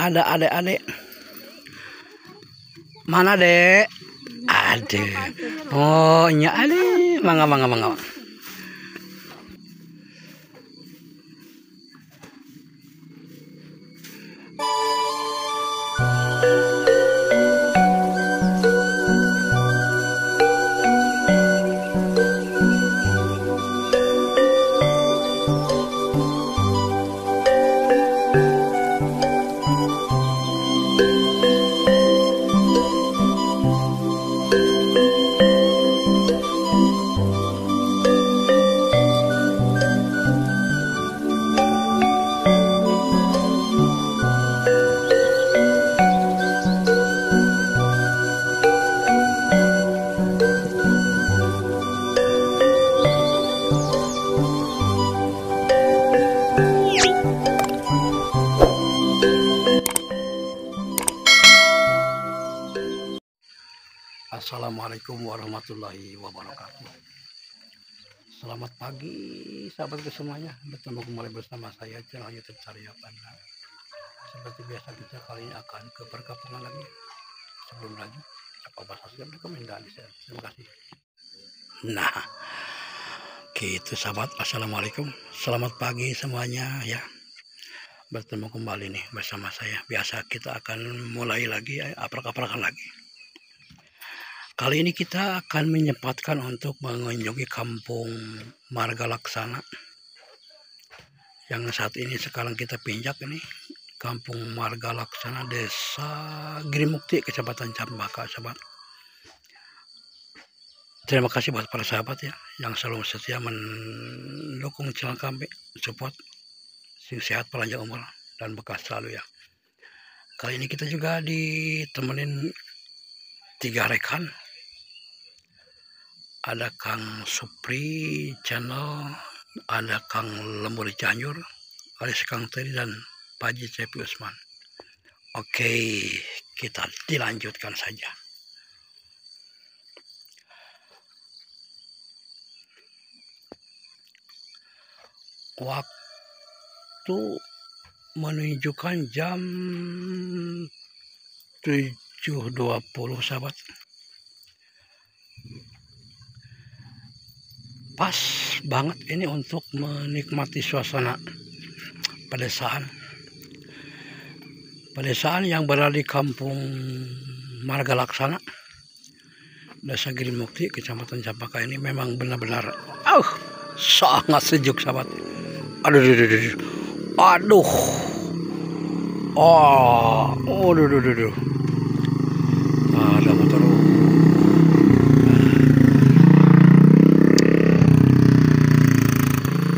ada adik-adik. Mana dek? Ada. Oh, nya ada. Mangga. Assalamualaikum warahmatullahi wabarakatuh. Selamat pagi sahabatku semuanya. Bertemu kembali bersama saya channel YouTube Carya Panda. Seperti biasa kita kali ini akan ke perkampungan lagi. Sebelum lanjut, apa bahasa siap rekomendasi saya. Terima kasih. Nah, gitu sahabat. Assalamualaikum. Selamat pagi semuanya ya. Bertemu kembali nih bersama saya. Biasa kita akan mulai lagi aprak-aprakan lagi. Kali ini kita akan menyempatkan untuk mengunjungi kampung Marga Laksana yang saat ini sekarang kita pinjak ini, kampung Marga Laksana, Desa Girimukti, Kecamatan Cempaka, sahabat. Terima kasih buat para sahabat ya yang selalu setia mendukung channel kami, support, sehat, panjang umur dan berkah selalu ya. Kali ini kita juga ditemenin 3 rekan. Ada Kang Supri channel, ada Kang Lembur Cianjur, ada Kang Teri dan Paji Cepi Usman. Oke, kita dilanjutkan saja. Waktu menunjukkan jam 7.20 sahabat. Pas banget ini untuk menikmati suasana pedesaan yang berada di kampung Marga Laksana, Desa Girimukti, Kecamatan Cempaka ini memang benar-benar sangat sejuk sahabat. Aduh. Ada motor.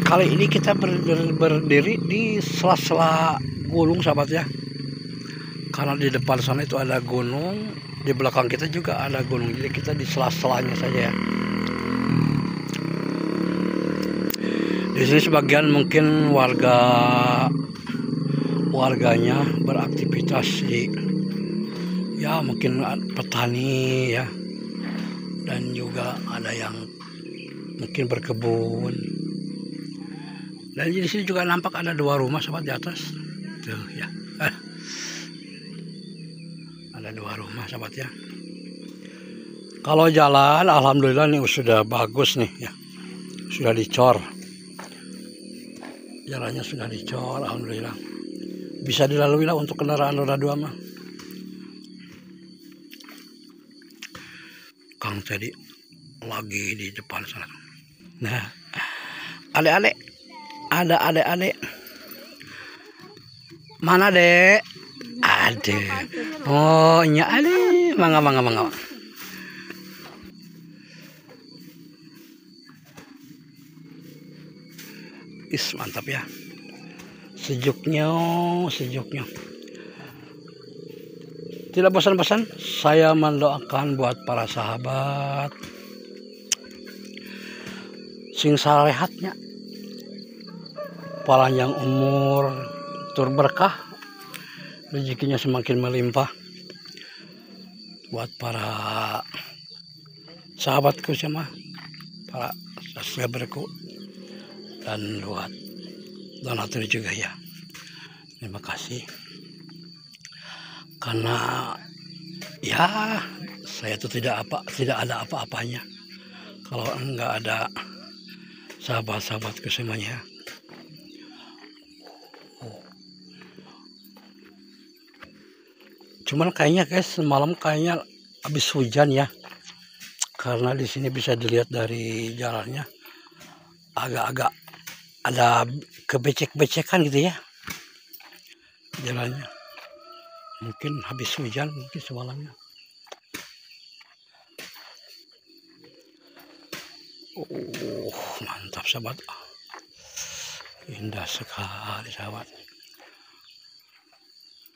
Kali ini kita berdiri di sela-sela gunung sahabat ya. Karena di depan sana itu ada gunung, di belakang kita juga ada gunung. Jadi kita di sela-selanya saja ya. Di sini sebagian mungkin warganya beraktivitas di ya mungkin petani ya. Dan juga ada yang mungkin berkebun. Dan di sini juga nampak ada 2 rumah sahabat di atas. Tuh ya. Ada 2 rumah sahabat ya. Kalau jalan alhamdulillah nih sudah bagus nih ya. Sudah dicor. Jalannya sudah dicor alhamdulillah. Bisa dilalui lah untuk kendaraan roda 2 mah. Kang tadi lagi di depan sana. Nah, adik-adik. Ada adik-adik. Mana dek? Ada. Oh, nya ada. Mangga. Mantap ya. Sejuknya. Tidak bosan-bosan saya mendoakan buat para sahabat sing sarehatnya, panjang umur, tur berkah, rezekinya semakin melimpah. Buat para sahabatku sama para subscriberku dan buat donatur juga ya. Terima kasih. karena ya saya itu tidak ada apa-apanya kalau enggak ada sahabat-sahabatku semuanya. Cuman kayaknya guys semalam kayaknya habis hujan ya, karena di sini bisa dilihat dari jalannya agak-agak ada kebecek-becekan gitu ya jalannya. Mungkin habis hujan mungkin semalamnya. Mantap sahabat, indah sekali sahabat.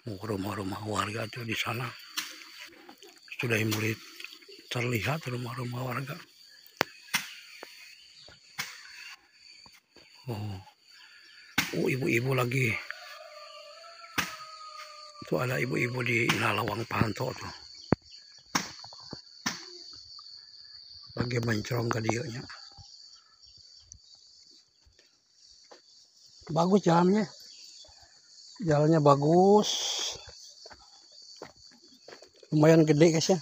Rumah-rumah warga tuh di sana sudah mulai terlihat rumah-rumah warga. Ibu-ibu lagi. Itu ada ibu-ibu di Nalawang Panto tuh. Lagi mencong ke dianya. Bagus jalannya. Jalannya bagus. Lumayan gede guys ya.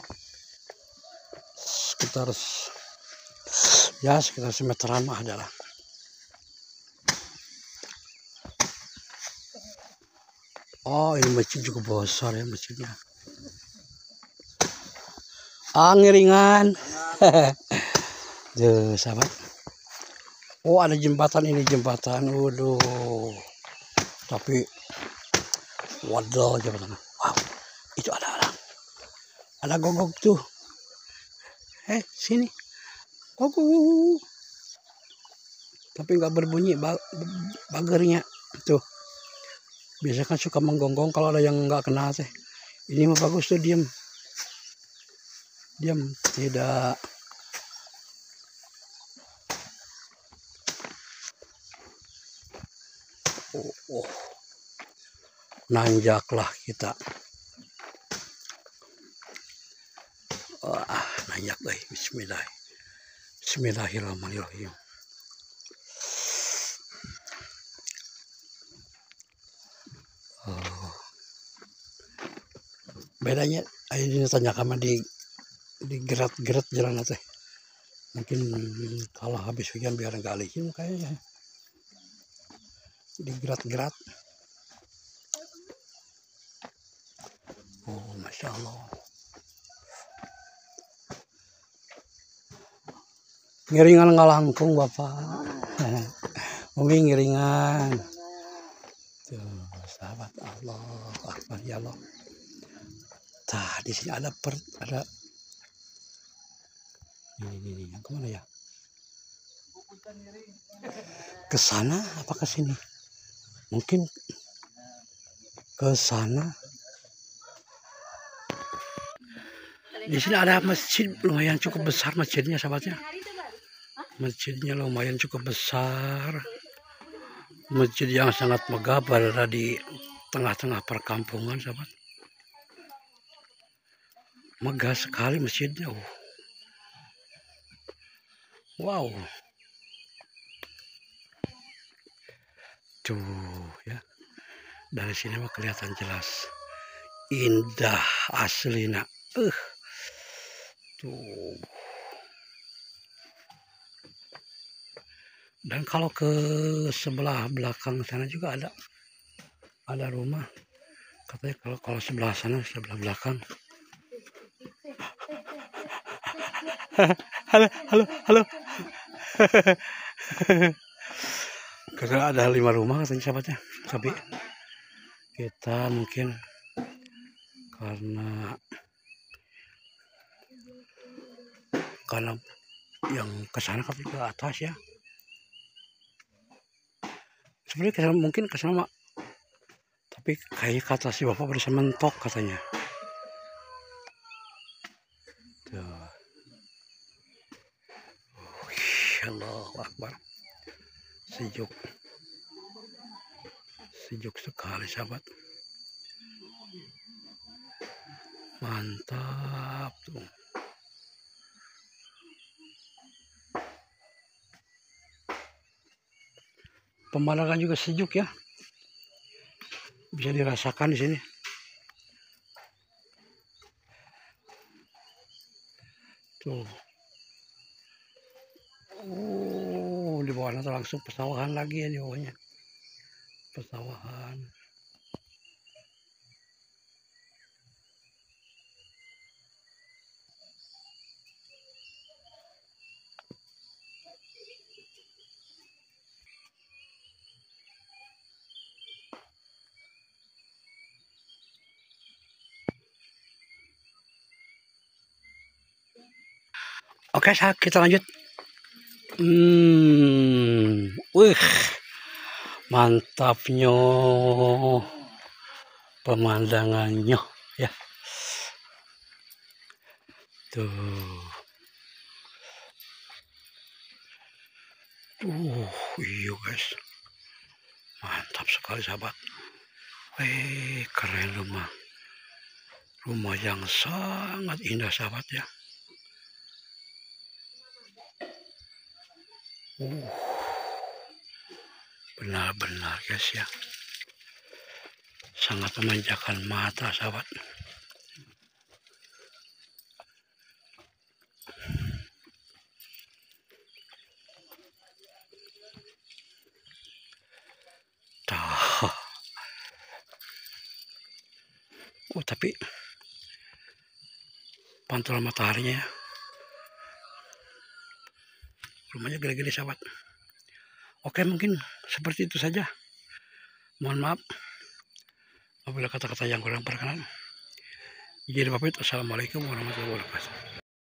Sekitar semeteran mah adalah. Oh, ini masjid juga besar ya masjidnya. Ngiringan. Tuh, sahabat. Oh, ada jembatan ini, jembatan. Waduh. Tapi waduh jembatan. Wow. Itu ada gogok tuh. Sini. Gogok. Tapi nggak berbunyi bagernya. Tuh. Biasanya kan suka menggonggong kalau ada yang nggak kenal teh. Ini mah bagus tuh, diam, tidak. Nanjaklah kita. Nanjak deh. Bismillahirrahmanirrahim. Bedanya ini tanjakan di gerat jalan teh. Mungkin kalau habis hujan biar nggak licin kayaknya. Di gerat. Oh, masya Allah. Ngiringan ngalangkung bapak. Umi ngiringan. Tuh sahabat, Allah Akbar ya Allah. Tah, di sini ada ini yang kemana ya? Ke sana apa ke sini? Mungkin ke sana. Di sini ada masjid lumayan cukup besar masjidnya sahabatnya. Masjidnya lumayan cukup besar. Masjid yang sangat megah berada di tengah-tengah perkampungan sahabat. Megah sekali masjidnya. Wow. Tuh ya. Dari sini mah kelihatan jelas. Indah aslina. Tuh. Dan kalau ke sebelah belakang sana juga ada rumah. Katanya kalau sebelah sana, sebelah belakang. Halo. Karena ada 5 rumah katanya sahabatnya. Tapi kita mungkin karena yang ke sana ke atas ya. Sebenarnya mungkin ke sana, tapi kayak kata si bapak bisa mentok katanya. Tuh. Allahu Akbar. Sejuk sekali sahabat. Mantap tuh. Pemandangan juga sejuk ya. Bisa dirasakan di sini. Tuh. Oh, di bawahnya tuh langsung persawahan lagi ya di bawahnya. Persawahan. Oke, kita lanjut. Wih, mantapnya pemandangannya ya. Tuh. Iya guys. Mantap sekali sahabat. Keren rumah. Rumah yang sangat indah sahabat ya. Benar-benar guys ya. Sangat memanjakan mata sahabat. Oh, tapi pantulan mataharinya ya. Rumahnya gede-gede sahabat. Oke, mungkin seperti itu saja. Mohon maaf apabila kata-kata yang kurang berkenan. Jadi pamit. Assalamualaikum warahmatullahi wabarakatuh.